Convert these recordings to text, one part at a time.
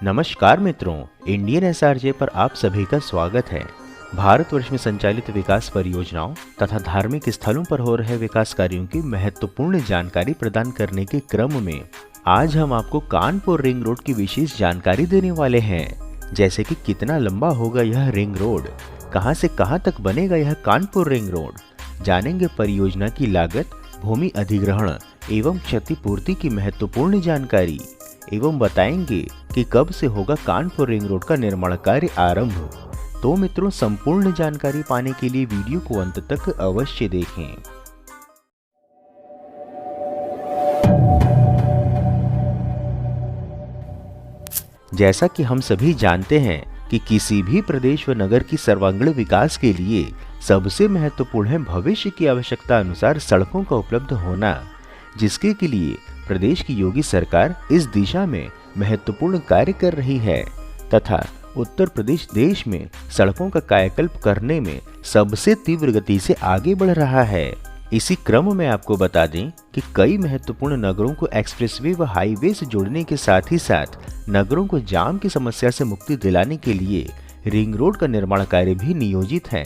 नमस्कार मित्रों, Indian SRJ पर आप सभी का स्वागत है। भारतवर्ष में संचालित विकास परियोजनाओं तथा धार्मिक स्थलों पर हो रहे विकास कार्यों की महत्वपूर्ण जानकारी प्रदान करने के क्रम में आज हम आपको कानपुर रिंग रोड की विशेष जानकारी देने वाले हैं। जैसे कि कितना लंबा होगा यह रिंग रोड, कहां से कहां तक बनेगा यह कानपुर रिंग रोड, जानेंगे परियोजना की लागत, भूमि अधिग्रहण एवं क्षतिपूर्ति की महत्वपूर्ण जानकारी एवं बताएंगे कि कब से होगा कानपुर रिंग रोड का निर्माण कार्य आरंभ। तो मित्रों, संपूर्ण जानकारी पाने के लिए वीडियो को अंत तक अवश्य देखें। जैसा कि हम सभी जानते हैं कि किसी भी प्रदेश व नगर की सर्वांगीण विकास के लिए सबसे महत्वपूर्ण है भविष्य की आवश्यकता अनुसार सड़कों का उपलब्ध होना, जिसके के लिए प्रदेश की योगी सरकार इस दिशा में महत्वपूर्ण कार्य कर रही है तथा उत्तर प्रदेश देश में सड़कों का कायाकल्प करने में सबसे तीव्र गति से आगे बढ़ रहा है। इसी क्रम में आपको बता दें कि कई महत्वपूर्ण नगरों को एक्सप्रेसवे व हाईवे से जोड़ने के साथ ही साथ नगरों को जाम की समस्या से मुक्ति दिलाने के लिए रिंग रोड का निर्माण कार्य भी नियोजित है।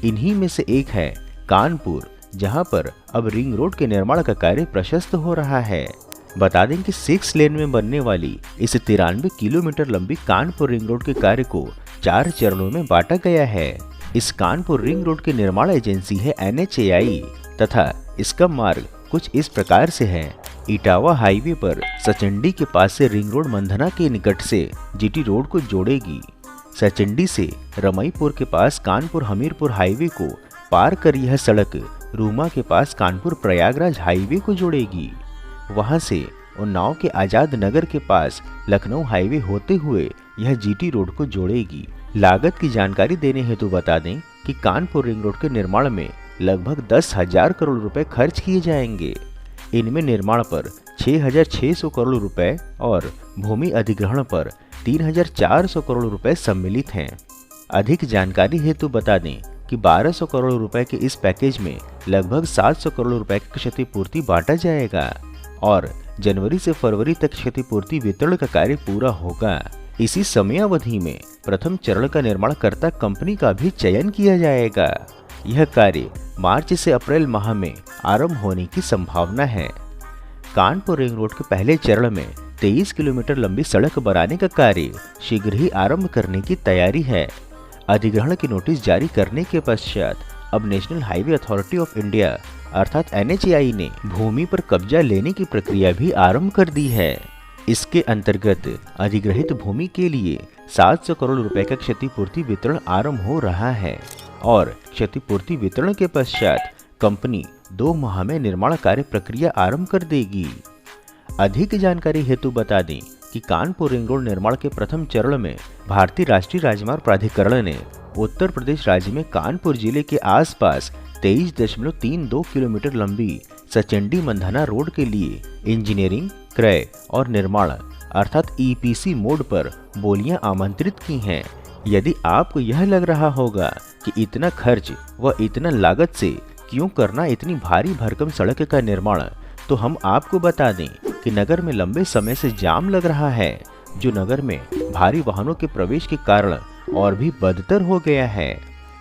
इन्हीं में से एक है कानपुर, जहां पर अब रिंग रोड के निर्माण का कार्य प्रशस्त हो रहा है। बता दें कि 6 लेन में बनने वाली इस 93 किलोमीटर लंबी कानपुर रिंग रोड के कार्य को 4 चरणों में बांटा गया है। इस कानपुर रिंग रोड की निर्माण एजेंसी है NHAI तथा इसका मार्ग कुछ इस प्रकार से है। इटावा हाईवे पर सचंडी के पास से रिंग रोड मंधना के निकट से GT रोड को जोड़ेगी। सचंडी से रमईपुर के पास कानपुर हमीरपुर हाईवे को पार कर यह सड़क रूमा के पास कानपुर प्रयागराज हाईवे को जोड़ेगी। वहां से उन्नाव के आजाद नगर के पास लखनऊ हाईवे होते हुए यह GT रोड को जोड़ेगी। लागत की जानकारी देने हेतु बता दें कि कानपुर रिंग रोड के निर्माण में लगभग 10,000 करोड़ रुपए खर्च किए जाएंगे। इनमें निर्माण पर 6,600 करोड़ रुपए और भूमि अधिग्रहण पर 3,400 करोड़ रुपए सम्मिलित हैं। अधिक जानकारी हेतु बता दें कि 1,200 करोड़ रुपए के इस पैकेज में लगभग 700 करोड़ रुपए की क्षतिपूर्ति बांटा जाएगा और जनवरी से फरवरी तक क्षतिपूर्ति वितरण का कार्य पूरा होगा। इसी समयावधि में प्रथम चरण का निर्माणकर्ता कंपनी का भी चयन किया जाएगा। यह कार्य मार्च से अप्रैल माह में आरंभ होने की संभावना है। कानपुर रिंग रोड के पहले चरण में 23 किलोमीटर लंबी सड़क बनाने का कार्य शीघ्र ही आरंभ करने की तैयारी है। अधिग्रहण की नोटिस जारी करने के पश्चात अब national highway authority of India अर्थात NHAI ने भूमि पर कब्जा लेने की प्रक्रिया भी आरंभ कर दी है। इसके अंतर्गत अधिग्रहित भूमि के लिए 700 करोड़ रुपए का क्षतिपूर्ति वितरण आरंभ हो रहा है और क्षतिपूर्ति वितरण के पश्चात कंपनी 2 माह में निर्माण कार्य प्रक्रिया आरंभ कर देगी। अधिक जानकारी हेतु बता दें कि कानपुर रिंग रोड निर्माण के प्रथम चरण में भारतीय राष्ट्रीय राजमार्ग प्राधिकरण ने उत्तर प्रदेश राज्य में कानपुर जिले के आसपास 23.32 किलोमीटर लंबी सचंडी मंधना रोड के लिए इंजीनियरिंग, क्रय और निर्माण अर्थात EPC मोड पर बोलियां आमंत्रित की हैं। यदि आपको यह लग रहा होगा कि इतना खर्च व इतना लागत से क्यों करना इतनी भारी भरकम सड़क का निर्माण, तो हम आपको बता दें कि नगर में लंबे समय से जाम लग रहा है, जो नगर में भारी वाहनों के प्रवेश के कारण और भी बदतर हो गया है।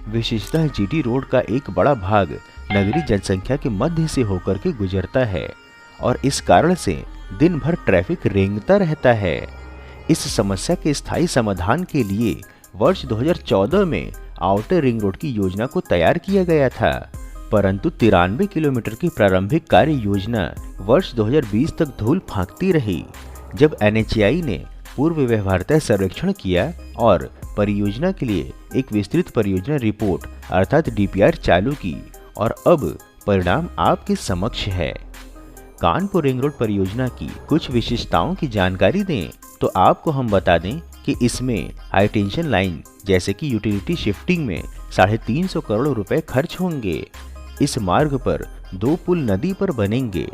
विशेषतः GT रोड का एक बड़ा भाग नगरीय जनसंख्या के मध्य से होकर के गुजरता है और इस कारण से दिन भर ट्रैफिक रेंगता रहता है। इस समस्या के स्थायी समाधान के लिए वर्ष 2014 में आउटर रिंग रोड की योजना को तैयार किया गया था, परंतु 93 किलोमीटर की प्रारंभिक कार्य योजना वर्ष 2020 तक धूल फांकती रही। जब NHAI ने पूर्व व्यवहार्यता सर्वेक्षण किया और परियोजना के लिए एक विस्तृत परियोजना रिपोर्ट अर्थात DPR चालू की और अब परिणाम आपके समक्ष है। कानपुर रिंग रोड परियोजना की कुछ विशेषताओं की जानकारी दें तो आपको हम बता दें कि इसमें हाई टेंशन लाइन जैसे कि यूटिलिटी शिफ्टिंग में 350 करोड़ रुपए खर्च होंगे। इस मार्ग पर 2 पुल नदी पर बनेंगे,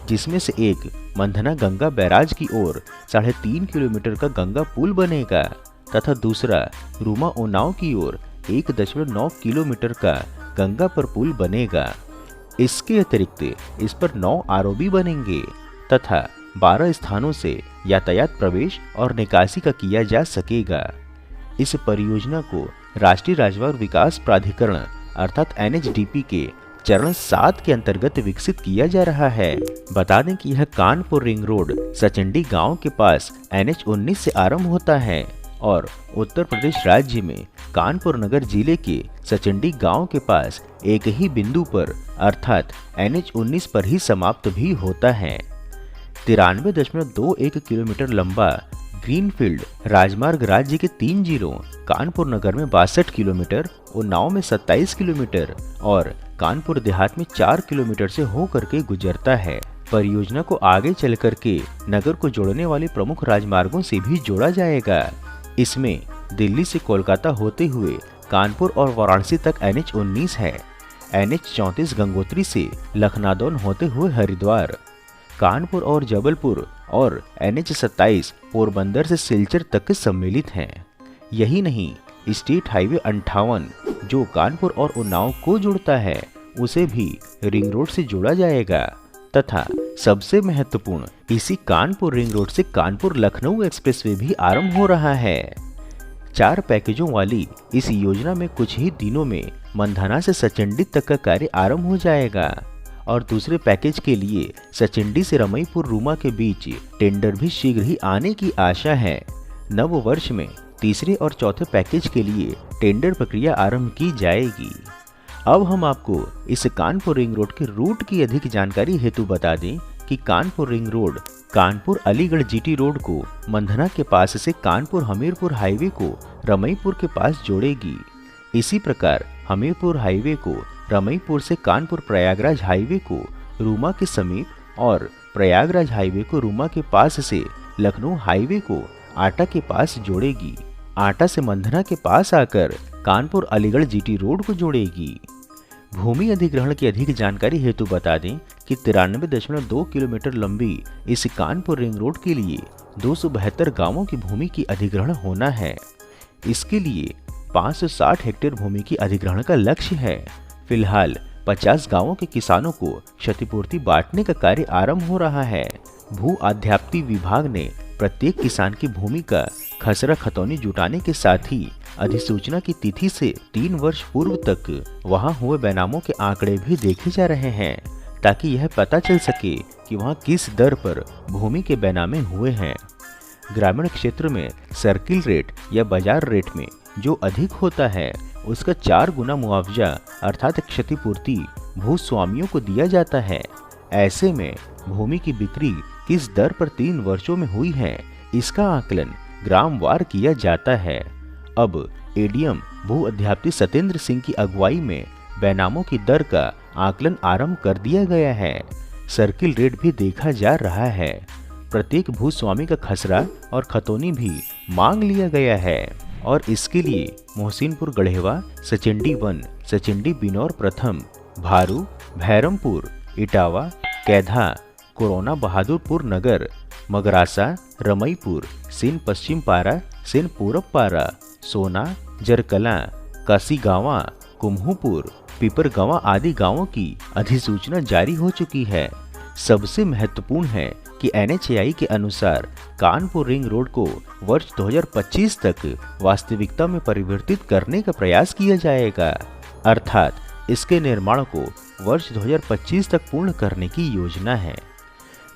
जिसमें से एक मंधना गंगा बैराज की ओर 3.5 किलोमीटर का गंगा पुल बनेगा तथा दूसरा रूमा उन्नाव की ओर 1.9 किलोमीटर का गंगा पर पुल बनेगा। इसके अतिरिक्त इस पर 9 ROB बनेंगे तथा 12 स्थानों से यातायात प्रवेश और निकासी का किया जा सकेगा। इस परियोजना को राष्ट्रीय राजमार्ग विकास प्राधिकरण अर्थात NHDP के चरण 7 के अंतर्गत विकसित किया जा रहा है। बता दें कि यह कानपुर रिंग रोड सचंडी गांव के पास NH19 से आरंभ होता है और उत्तर प्रदेश राज्य में कानपुर नगर जिले के सचंडी गांव के पास एक ही बिंदु पर अर्थात NH19 पर ही समाप्त भी होता है। 93.21 किलोमीटर लंबा ग्रीनफील्ड राजमार्ग राज्य के 3 जिलों कानपुर नगर में 62 किलोमीटर, उन्नाव में 27 किलोमीटर और कानपुर देहात में 4 किलोमीटर से होकर के गुजरता है। परियोजना को आगे चल करके नगर को जोड़ने वाले प्रमुख राजमार्गों से भी जोड़ा जाएगा। इसमें दिल्ली से कोलकाता होते हुए कानपुर और वाराणसी तक NH19 है। NH34 गंगोत्री से लखनादौन होते हुए हरिद्वार, कानपुर और जबलपुर और NH27 पोरबंदर से सिलचर तक सम्मिलित हैं। यही नहीं, स्टेट हाईवे 58 जो कानपुर और उन्नाव को जोड़ता है उसे भी रिंग रोड से जोड़ा जाएगा तथा सबसे महत्वपूर्ण इसी कानपुर रिंग रोड से कानपुर लखनऊ एक्सप्रेसवे भी आरंभ हो रहा है। 4 पैकेजों वाली इस योजना में कुछ ही दिनों में मंधाना से सचंडी तक का कार्य आरंभ हो जाएगा और दूसरे पैकेज के लिए सचंडी से रमईपुर रूमा के बीच टेंडर भी शीघ्र ही आने की आशा है। नव वर्ष में तीसरे और चौथे पैकेज के लिए टेंडर प्रक्रिया आरंभ की जाएगी। अब हम आपको इस कानपुर रिंग रोड के रूट की अधिक जानकारी हेतु बता दें कि Kanpur ring road Kanpur Aligarh GT road को मंधना के पास से कानपुर हमीरपुर हाईवे को रमईपुर के पास जोड़ेगी। इसी प्रकार हमीरपुर हाईवे को रमईपुर से कानपुर प्रयागराज हाईवे को रूमा के समीप और प्रयागराज हाईवे को रूमा के पास से लखनऊ हाईवे को आटा के पास जोड़ेगी। आटा से मंधना के पास आकर कानपुर अलीगढ़ GT रोड को जोड़ेगी। भूमि अधिग्रहण की अधिक जानकारी हेतु बता दें कि 93.2 किलोमीटर लंबी इस कानपुर रिंग रोड के लिए 272 गांवों की भूमि की अधिग्रहण होना है। इसके लिए 560 हेक्टेयर भूमि की अधिग्रहण का लक्ष्य है। फिलहाल 50 गांवों के किसानों को क्षतिपूर्ति बांटने का कार्य आरंभ हो रहा है। भू अध्याप्ति विभाग ने प्रत्येक किसान की भूमि का खसरा खतौनी जुटाने के साथ ही अधिसूचना की तिथि से 3 वर्ष पूर्व तक वहां हुए बेनामों के आंकड़े भी देखे जा रहे हैं ताकि यह पता चल सके कि वहां किस दर पर भूमि के बेनामे हुए हैं। ग्रामीण क्षेत्र में सर्किल रेट या बाजार रेट में जो अधिक होता है उसका 4 गुना मुआवजा अर्थात क्षतिपूर्ति भूस्वामियों को दिया जाता है। ऐसे में भूमि की बिक्री किस दर पर 3 वर्षों में हुई है इसका आकलन ग्रामवार किया जाता है। अब ADM भू अध्याप्ति सत्येंद्र सिंह की अगुवाई में बेनामों की दर का आकलन आरंभ कर दिया गया है। सर्किल रेट भी देखा जा रहा है। प्रत्येक भूस्वामी का खसरा और खतौनी भी मांग लिया गया है और इसके लिए मोहसिनपुर गढ़ेवा, सचंडी 1, सचंडी बिनौर प्रथम, भारू, भैरमपुर, इटावा, कैधा, कोरोना बहादुरपुर नगर, मगरासा, रमईपुर, सेन पश्चिम पारा, सेन पूरब पारा, सोना, जरकला, कासीगांवा, कुम्हूपुर, पीपरगांवा आदि गांवों की अधिसूचना जारी हो चुकी है। सबसे महत्वपूर्ण है कि NHAI के अनुसार कानपुर रिंग रोड को वर्ष 2025 तक वास्तविकता में परिवर्तित करने का प्रयास किया जाएगा, अर्थात इसके निर्माण को वर्ष 2025 तक पूर्ण करने की योजना है।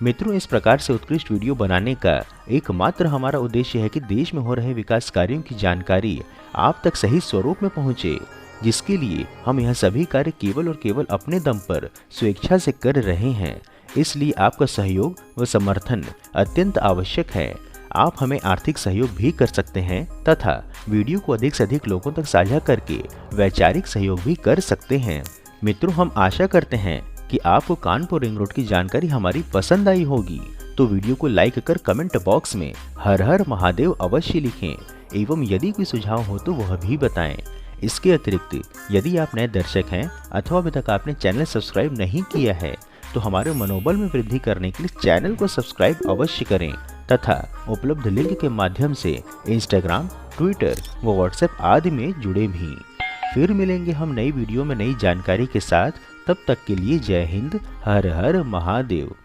मित्रों, इस प्रकार से उत्कृष्ट वीडियो बनाने का एकमात्र हमारा उद्देश्य है कि देश में हो रहे विकास कार्यों की जानकारी आप तक सही स्वरूप में पहुंचे, जिसके लिए हम यह सभी कार्य केवल और केवल अपने दम पर स्वेच्छा से कर रहे हैं। इसलिए आपका सहयोग व समर्थन अत्यंत आवश्यक है। आप हमें आर्थिक सहयोग भी कर सकते हैं तथा वीडियो को अधिक से अधिक लोगों तक साझा करके वैचारिक सहयोग भी कर सकते हैं। मित्रों, हम आशा करते हैं कि आपको कानपुर रिंग रोड की जानकारी हमारी पसंद आई होगी, तो वीडियो को लाइक कर कमेंट बॉक्स में हर हर महादेव अवश्य लिखें एवं यदि कोई सुझाव हो तो वह भी बताएं। इसके अतिरिक्त यदि आप नए दर्शक हैं अथवा अभी तक आपने चैनल सब्सक्राइब नहीं किया है तो हमारे मनोबल में वृद्धि करने के लिए चैनल को सब्सक्राइब अवश्य करें तथा उपलब्ध लिंक के माध्यम से इंस्टाग्राम, ट्विटर व व्हाट्सएप आदि में जुड़े भी। फिर मिलेंगे हम नई वीडियो में नई जानकारी के साथ। तब तक के लिए जय हिंद, हर हर महादेव।